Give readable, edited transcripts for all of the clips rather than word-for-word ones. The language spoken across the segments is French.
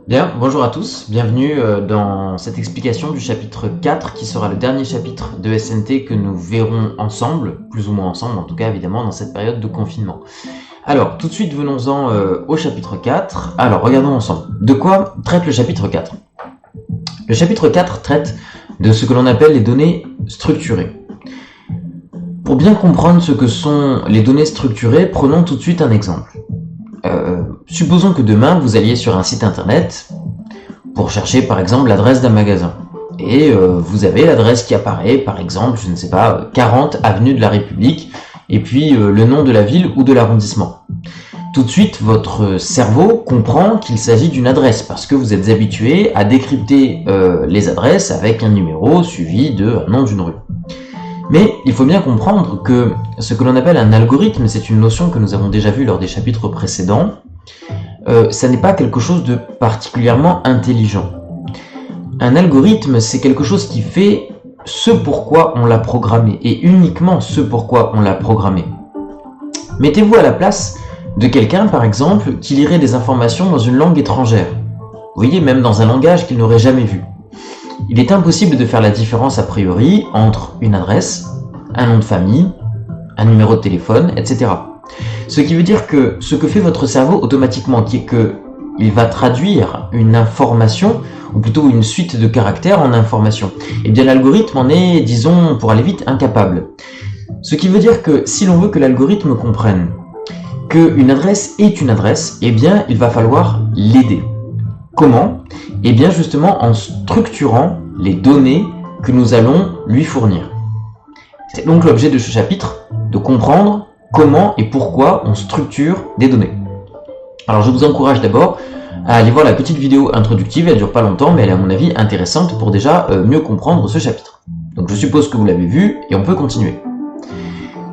Bien, bonjour à tous, bienvenue dans cette explication du chapitre 4 qui sera le dernier chapitre de SNT que nous verrons ensemble, plus ou moins ensemble en tout cas évidemment dans cette période de confinement. Alors tout de suite venons-en au chapitre 4. Alors regardons ensemble. De quoi traite le chapitre 4 ? Le chapitre 4 traite de ce que l'on appelle les données structurées. Pour bien comprendre ce que sont les données structurées, prenons tout de suite un exemple. Supposons que demain vous alliez sur un site internet pour chercher par exemple l'adresse d'un magasin. Et vous avez l'adresse qui apparaît, par exemple, je ne sais pas, 40 avenue de la République, et puis le nom de la ville ou de l'arrondissement. Tout de suite, votre cerveau comprend qu'il s'agit d'une adresse, parce que vous êtes habitué à décrypter les adresses avec un numéro suivi d'un nom d'une rue. Mais il faut bien comprendre que ce que l'on appelle un algorithme, c'est une notion que nous avons déjà vue lors des chapitres précédents, ça n'est pas quelque chose de particulièrement intelligent. Un algorithme, c'est quelque chose qui fait ce pourquoi on l'a programmé, et uniquement ce pourquoi on l'a programmé. Mettez-vous à la place de quelqu'un, par exemple, qui lirait des informations dans une langue étrangère. Vous voyez, même dans un langage qu'il n'aurait jamais vu. Il est impossible de faire la différence a priori entre une adresse, un nom de famille, un numéro de téléphone, etc. Ce qui veut dire que ce que fait votre cerveau automatiquement, qui est qu'il va traduire une information, ou plutôt une suite de caractères en information, et bien l'algorithme en est, disons, pour aller vite, incapable. Ce qui veut dire que si l'on veut que l'algorithme comprenne qu'une adresse est une adresse, eh bien il va falloir l'aider. Comment ? Eh bien justement en structurant les données que nous allons lui fournir. C'est donc l'objet de ce chapitre, de comprendre comment et pourquoi on structure des données. Alors je vous encourage d'abord à aller voir la petite vidéo introductive, elle dure pas longtemps mais elle est à mon avis intéressante pour déjà mieux comprendre ce chapitre. Donc je suppose que vous l'avez vu et on peut continuer.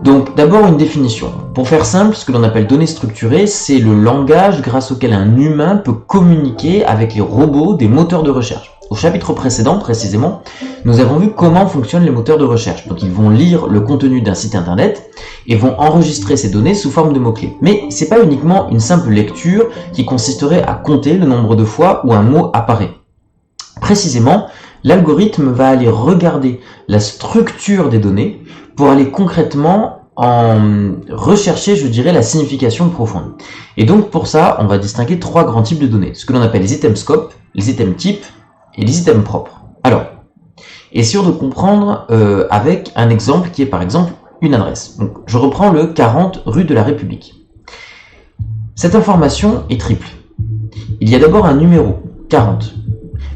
Donc d'abord une définition. Pour faire simple, ce que l'on appelle données structurées, c'est le langage grâce auquel un humain peut communiquer avec les robots des moteurs de recherche. Au chapitre précédent, précisément, nous avons vu comment fonctionnent les moteurs de recherche. Donc ils vont lire le contenu d'un site internet et vont enregistrer ces données sous forme de mots-clés. Mais c'est pas uniquement une simple lecture qui consisterait à compter le nombre de fois où un mot apparaît. Précisément, l'algorithme va aller regarder la structure des données pour aller concrètement en rechercher, je dirais, la signification profonde. Et donc pour ça, on va distinguer trois grands types de données. Ce que l'on appelle les items scope, les items types et les items propres. Alors, essayons de comprendre avec un exemple qui est par exemple une adresse. Donc, je reprends le 40 rue de la République. Cette information est triple. Il y a d'abord un numéro, 40.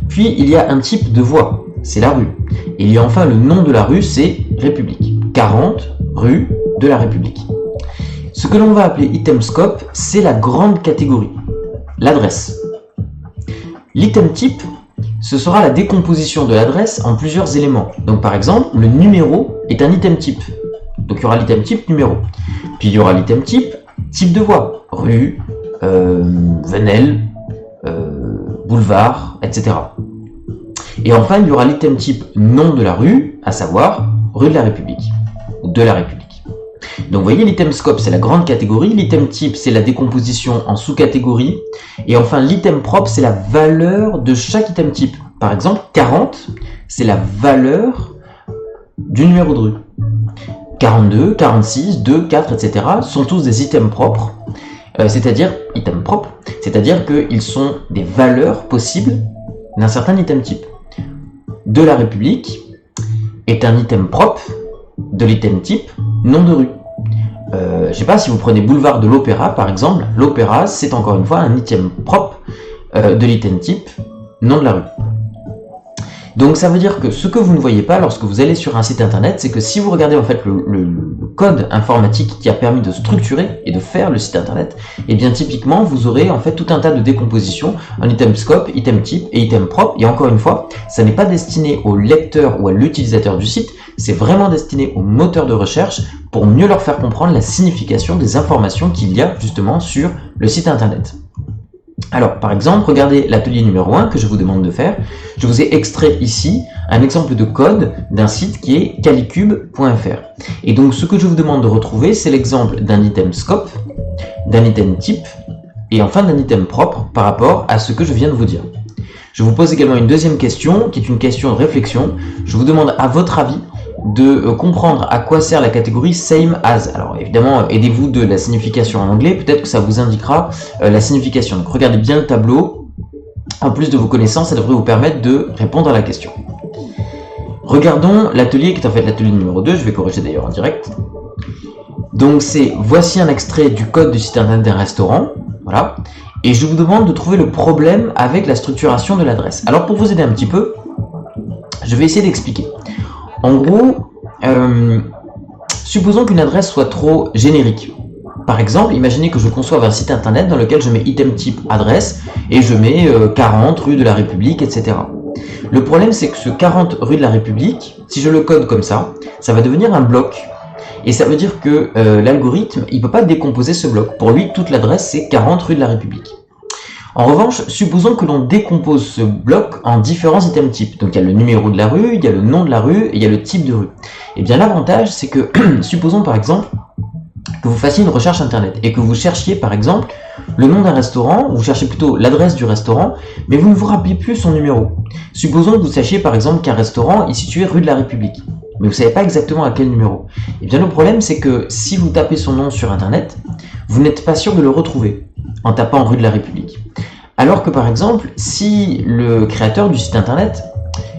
Puis il y a un type de voie, c'est la rue. Et il y a enfin le nom de la rue, c'est République. 40 rue de la République. Ce que l'on va appeler item scope, c'est la grande catégorie, l'adresse. L'item type, ce sera la décomposition de l'adresse en plusieurs éléments. Donc par exemple, le numéro est un item type. Donc il y aura l'item type numéro. Puis il y aura l'item type de voie, rue, venelle, boulevard, etc. Et enfin, il y aura l'item type nom de la rue, à savoir rue de la République, ou de la République. Donc vous voyez, l'item scope, c'est la grande catégorie, l'item type, c'est la décomposition en sous-catégories, et enfin l'item propre, c'est la valeur de chaque item type. Par exemple, 40, c'est la valeur du numéro de rue. 42, 46, 2, 4, etc. sont tous des items propres, c'est-à-dire items propres, c'est-à-dire qu'ils sont des valeurs possibles d'un certain item type. De la République est un item propre de l'item type nom de rue. Je ne sais pas si vous prenez boulevard de l'Opéra par exemple, l'Opéra c'est encore une fois un item propre de l'item type nom de la rue. Donc ça veut dire que ce que vous ne voyez pas lorsque vous allez sur un site internet, c'est que si vous regardez en fait le code informatique qui a permis de structurer et de faire le site internet, et bien typiquement vous aurez en fait tout un tas de décompositions en item scope, item type et item propre. Et encore une fois, ça n'est pas destiné au lecteur ou à l'utilisateur du site, c'est vraiment destiné aux moteurs de recherche pour mieux leur faire comprendre la signification des informations qu'il y a justement sur le site internet. Alors, par exemple, regardez l'atelier numéro 1 que je vous demande de faire. Je vous ai extrait ici un exemple de code d'un site qui est calicube.fr. Et donc, ce que je vous demande de retrouver, c'est l'exemple d'un item scope, d'un item type et enfin d'un item propre par rapport à ce que je viens de vous dire. Je vous pose également une deuxième question, qui est une question de réflexion. Je vous demande à votre avis de comprendre à quoi sert la catégorie same as. Alors évidemment, aidez-vous de la signification en anglais, peut-être que ça vous indiquera la signification. Donc regardez bien le tableau. En plus de vos connaissances, ça devrait vous permettre de répondre à la question. Regardons l'atelier qui est en fait l'atelier numéro 2, je vais corriger d'ailleurs en direct. Donc c'est, voici un extrait du code du site internet d'un restaurant, voilà, et je vous demande de trouver le problème avec la structuration de l'adresse. Alors pour vous aider un petit peu, je vais essayer d'expliquer. En gros, supposons qu'une adresse soit trop générique. Par exemple, imaginez que je conçoive un site internet dans lequel je mets item type adresse et je mets 40 rue de la République, etc. Le problème, c'est que ce 40 rue de la République, si je le code comme ça va devenir un bloc. Et ça veut dire que l'algorithme, il ne peut pas décomposer ce bloc. Pour lui, toute l'adresse, c'est 40 rue de la République. En revanche, supposons que l'on décompose ce bloc en différents items types. Donc il y a le numéro de la rue, il y a le nom de la rue et il y a le type de rue. Et bien l'avantage, c'est que, supposons par exemple, que vous fassiez une recherche internet et que vous cherchiez par exemple le nom d'un restaurant, vous cherchez plutôt l'adresse du restaurant, mais vous ne vous rappelez plus son numéro. Supposons que vous sachiez par exemple qu'un restaurant est situé rue de la République, mais vous ne savez pas exactement à quel numéro. Et bien le problème, c'est que si vous tapez son nom sur internet, vous n'êtes pas sûr de le retrouver en tapant rue de la République. Alors que par exemple, si le créateur du site internet,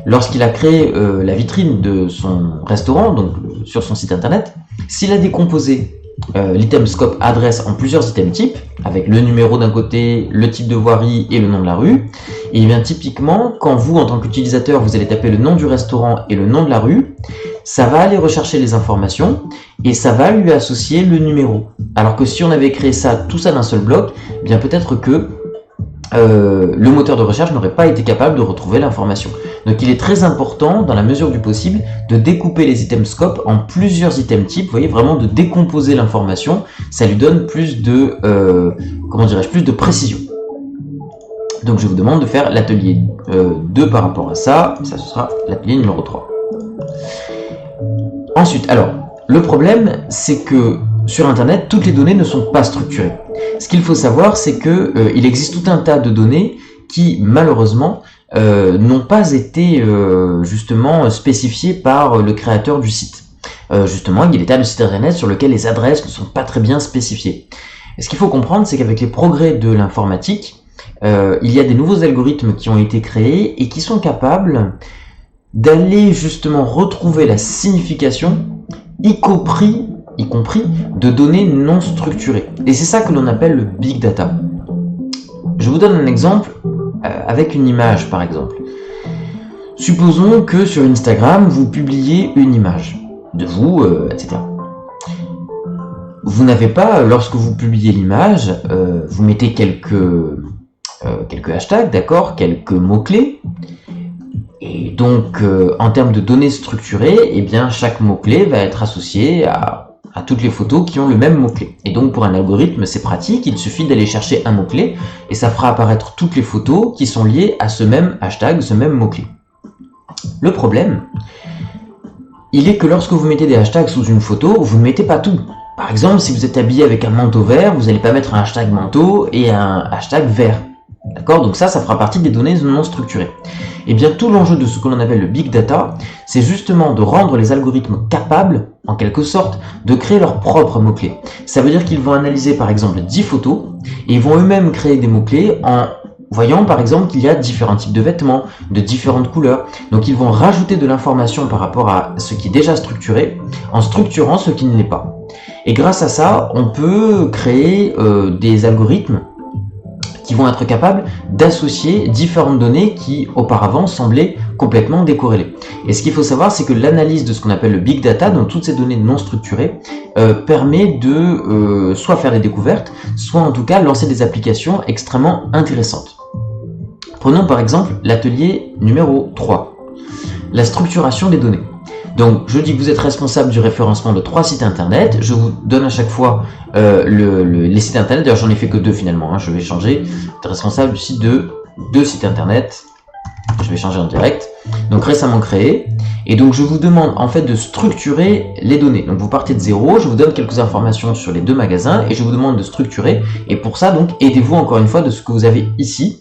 lorsqu'il a créé la vitrine de son restaurant, donc sur son site internet, s'il a décomposé l'item scope adresse en plusieurs items types, avec le numéro d'un côté, le type de voirie et le nom de la rue, et bien typiquement, quand vous, en tant qu'utilisateur, vous allez taper le nom du restaurant et le nom de la rue, ça va aller rechercher les informations et ça va lui associer le numéro. Alors que si on avait créé ça, tout ça d'un seul bloc, bien peut-être que le moteur de recherche n'aurait pas été capable de retrouver l'information. Donc il est très important, dans la mesure du possible, de découper les items scope en plusieurs items types, vous voyez, vraiment de décomposer l'information, ça lui donne plus de, plus de précision. Donc je vous demande de faire l'atelier 2 par rapport à ça, ce sera l'atelier numéro 3. Ensuite, alors, le problème, c'est que sur Internet, toutes les données ne sont pas structurées. Ce qu'il faut savoir, c'est que il existe tout un tas de données qui, malheureusement, n'ont pas été justement spécifiées par le créateur du site. Justement, il y a des tas de sites Internet sur lesquels les adresses ne sont pas très bien spécifiées. Et ce qu'il faut comprendre, c'est qu'avec les progrès de l'informatique, il y a des nouveaux algorithmes qui ont été créés et qui sont capables d'aller justement retrouver la signification, y compris de données non structurées. Et c'est ça que l'on appelle le big data. Je vous donne un exemple avec une image par exemple. Supposons que sur Instagram, vous publiez une image de vous, etc. Vous n'avez pas, lorsque vous publiez l'image, vous mettez quelques hashtags, d'accord, quelques mots-clés. Et donc, en termes de données structurées, eh bien, chaque mot-clé va être associé à toutes les photos qui ont le même mot-clé. Et donc, pour un algorithme, c'est pratique, il suffit d'aller chercher un mot-clé, et ça fera apparaître toutes les photos qui sont liées à ce même hashtag, ce même mot-clé. Le problème, il est que lorsque vous mettez des hashtags sous une photo, vous ne mettez pas tout. Par exemple, si vous êtes habillé avec un manteau vert, vous n'allez pas mettre un hashtag manteau et un hashtag vert. D'accord? Donc ça fera partie des données non structurées. Et bien tout l'enjeu de ce que l'on appelle le big data, c'est justement de rendre les algorithmes capables, en quelque sorte, de créer leurs propres mots-clés. Ça veut dire qu'ils vont analyser par exemple 10 photos, et ils vont eux-mêmes créer des mots-clés en voyant par exemple qu'il y a différents types de vêtements, de différentes couleurs. Donc ils vont rajouter de l'information par rapport à ce qui est déjà structuré, en structurant ce qui ne l'est pas. Et grâce à ça, on peut créer des algorithmes qui vont être capables d'associer différentes données qui auparavant semblaient complètement décorrélées. Et ce qu'il faut savoir, c'est que l'analyse de ce qu'on appelle le big data, donc toutes ces données non structurées, permet de soit faire des découvertes, soit en tout cas lancer des applications extrêmement intéressantes. Prenons par exemple l'atelier numéro 3, la structuration des données. Donc, je dis que vous êtes responsable du référencement de 3 sites internet. Je vous donne à chaque fois les sites internet. D'ailleurs, j'en ai fait que 2 finalement. Je vais changer. Vous êtes responsable du site de 2 sites internet. Je vais changer en direct. Donc, récemment créé. Et donc je vous demande en fait de structurer les données. Donc vous partez de 0, je vous donne quelques informations sur les 2 magasins et je vous demande de structurer. Et pour ça, donc, aidez-vous encore une fois de ce que vous avez ici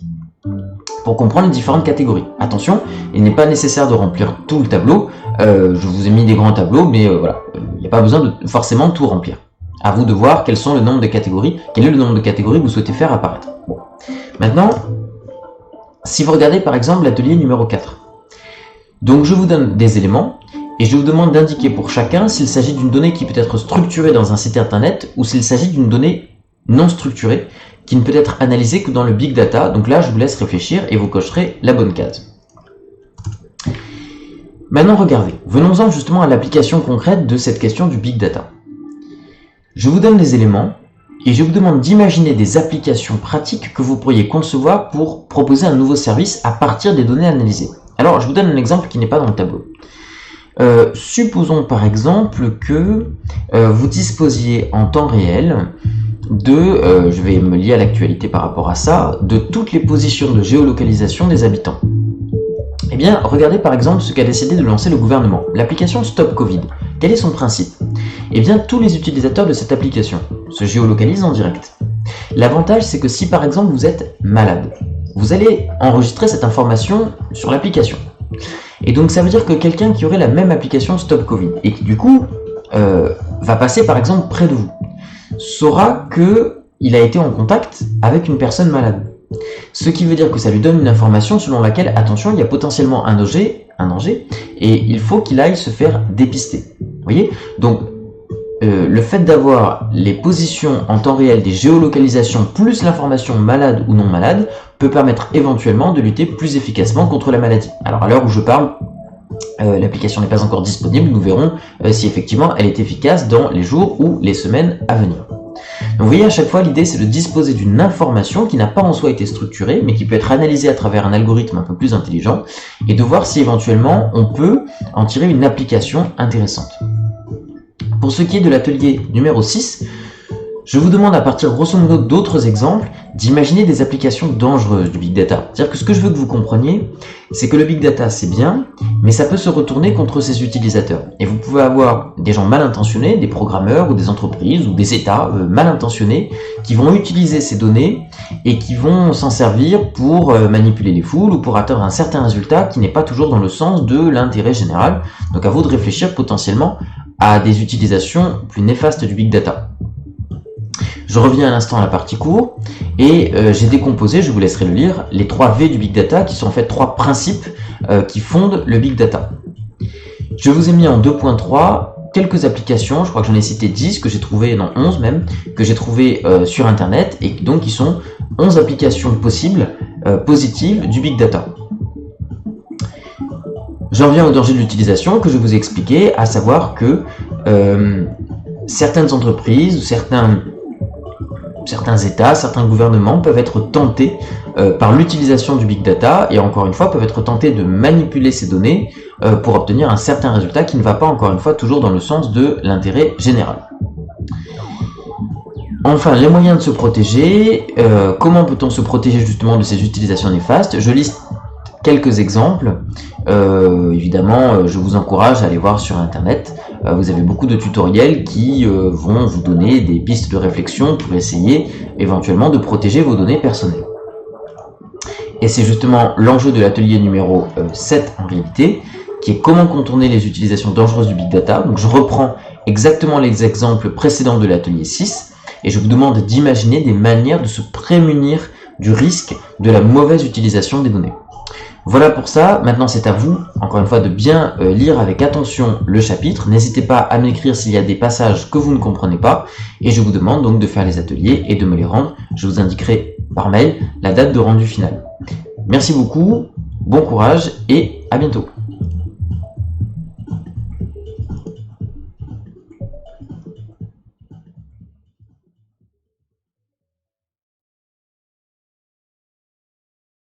pour comprendre les différentes catégories. Attention, il n'est pas nécessaire de remplir tout le tableau. Je vous ai mis des grands tableaux, mais voilà, il n'y a pas besoin de forcément tout remplir. À vous de voir quels sont le nombre de catégories, quel est le nombre de catégories que vous souhaitez faire apparaître. Bon. Maintenant, si vous regardez par exemple l'atelier numéro 4, donc je vous donne des éléments et je vous demande d'indiquer pour chacun s'il s'agit d'une donnée qui peut être structurée dans un site internet ou s'il s'agit d'une donnée non structurée qui ne peut être analysée que dans le big data. Donc là, je vous laisse réfléchir et vous cocherez la bonne case. Maintenant, regardez, venons-en justement à l'application concrète de cette question du big data. Je vous donne des éléments et je vous demande d'imaginer des applications pratiques que vous pourriez concevoir pour proposer un nouveau service à partir des données analysées. Alors, je vous donne un exemple qui n'est pas dans le tableau. Supposons par exemple que vous disposiez en temps réel de, je vais me lier à l'actualité par rapport à ça, de toutes les positions de géolocalisation des habitants. Eh bien, regardez par exemple ce qu'a décidé de lancer le gouvernement. L'application Stop Covid. Quel est son principe? Eh bien, tous les utilisateurs de cette application se géolocalisent en direct. L'avantage, c'est que si par exemple vous êtes malade, vous allez enregistrer cette information sur l'application. Et donc ça veut dire que quelqu'un qui aurait la même application Stop Covid et qui du coup va passer par exemple près de vous, saura qu'il a été en contact avec une personne malade. Ce qui veut dire que ça lui donne une information selon laquelle, attention, il y a potentiellement un danger et il faut qu'il aille se faire dépister. Vous voyez? Donc le fait d'avoir les positions en temps réel des géolocalisations plus l'information malade ou non malade peut permettre éventuellement de lutter plus efficacement contre la maladie. Alors à l'heure où je parle, l'application n'est pas encore disponible, nous verrons si effectivement elle est efficace dans les jours ou les semaines à venir. Donc vous voyez, à chaque fois l'idée c'est de disposer d'une information qui n'a pas en soi été structurée mais qui peut être analysée à travers un algorithme un peu plus intelligent et de voir si éventuellement on peut en tirer une application intéressante. Pour ce qui est de l'atelier numéro 6, je vous demande à partir grosso modo d'autres exemples d'imaginer des applications dangereuses du big data. C'est-à-dire que ce que je veux que vous compreniez, c'est que le big data c'est bien, mais ça peut se retourner contre ses utilisateurs. Et vous pouvez avoir des gens mal intentionnés, des programmeurs ou des entreprises ou des États mal intentionnés qui vont utiliser ces données et qui vont s'en servir pour manipuler les foules ou pour atteindre un certain résultat qui n'est pas toujours dans le sens de l'intérêt général. Donc à vous de réfléchir potentiellement à des utilisations plus néfastes du big data. Je reviens un instant à la partie cours et j'ai décomposé, je vous laisserai le lire, les 3 V du big data qui sont en fait 3 principes qui fondent le big data. Je vous ai mis en 2.3 quelques applications, je crois que j'en ai cité 10, que j'ai trouvé, non 11 même, que j'ai trouvé sur internet et donc qui sont 11 applications possibles, positives du big data. J'en viens au danger de l'utilisation que je vous ai expliqué, à savoir que certaines entreprises ou certains États, certains gouvernements peuvent être tentés par l'utilisation du big data et encore une fois peuvent être tentés de manipuler ces données pour obtenir un certain résultat qui ne va pas encore une fois toujours dans le sens de l'intérêt général. Enfin, les moyens de se protéger, comment peut-on se protéger justement de ces utilisations néfastes? Je liste quelques exemples. Évidemment, je vous encourage à aller voir sur internet. Vous avez beaucoup de tutoriels qui vont vous donner des pistes de réflexion pour essayer éventuellement de protéger vos données personnelles. Et c'est justement l'enjeu de l'atelier numéro 7 en réalité, qui est comment contourner les utilisations dangereuses du big data. Donc je reprends exactement les exemples précédents de l'atelier 6 et je vous demande d'imaginer des manières de se prémunir du risque de la mauvaise utilisation des données. Voilà pour ça, maintenant c'est à vous, encore une fois, de bien lire avec attention le chapitre. N'hésitez pas à m'écrire s'il y a des passages que vous ne comprenez pas, et je vous demande donc de faire les ateliers et de me les rendre. Je vous indiquerai par mail la date de rendu final. Merci beaucoup, bon courage et à bientôt.